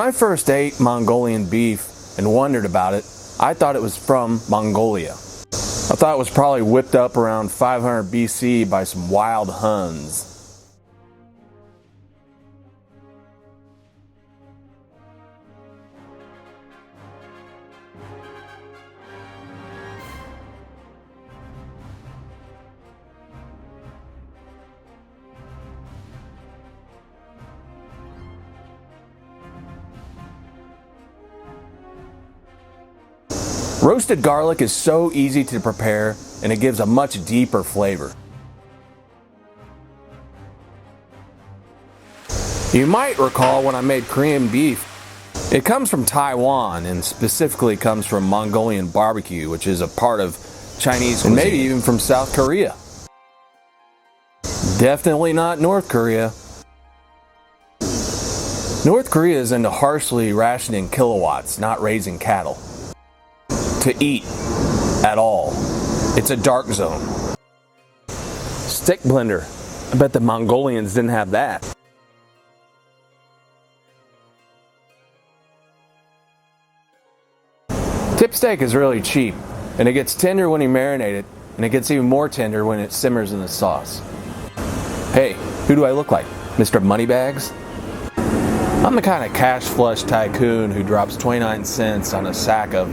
I first ate Mongolian beef and wondered about it, I thought it was from Mongolia. I thought it was probably whipped up around 500 BC by some wild Huns. Roasted garlic is so easy to prepare, and it gives a much deeper flavor. You might recall when I made Korean beef. It comes from Taiwan, and specifically comes from Mongolian barbecue, which is a part of Chinese cuisine, and maybe even from South Korea. Definitely not North Korea. North Korea is into harshly rationing kilowatts, not raising cattle to eat at all. It's a dark zone. Stick blender. I bet the Mongolians didn't have that. Tip steak is really cheap, and it gets tender when you marinate it, and it gets even more tender when it simmers in the sauce. Hey, who do I look like? Mr. Moneybags? I'm the kind of cash flush tycoon who drops 29 cents on a sack of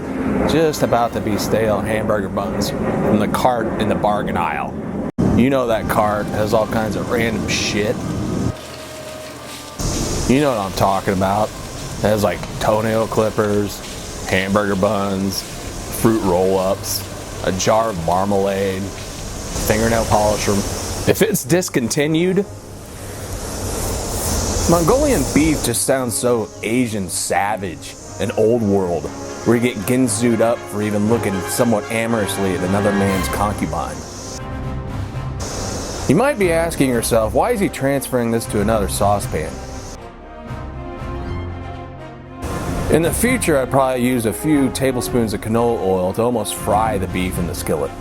just about to be stale hamburger buns from the cart in the bargain aisle. You know that cart has all kinds of random shit. You know what I'm talking about. It has like toenail clippers, hamburger buns, fruit roll-ups, a jar of marmalade, fingernail polisher. If it's discontinued, Mongolian beef just sounds so Asian savage and old world, where you get ginsued up for even looking somewhat amorously at another man's concubine. You might be asking yourself, why is he transferring this to another saucepan? In the future, I'd probably use a few tablespoons of canola oil to almost fry the beef in the skillet.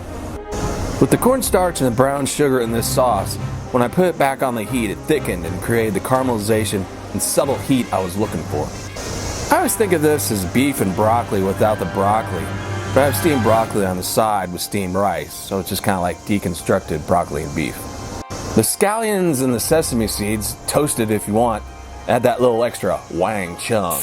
With the cornstarch and the brown sugar in this sauce, when I put it back on the heat, it thickened and created the caramelization and subtle heat I was looking for. I always think of this as beef and broccoli without the broccoli, but I have steamed broccoli on the side with steamed rice, so it's just kind of like deconstructed broccoli and beef. The scallions and the sesame seeds, toasted if you want, add that little extra wang chung.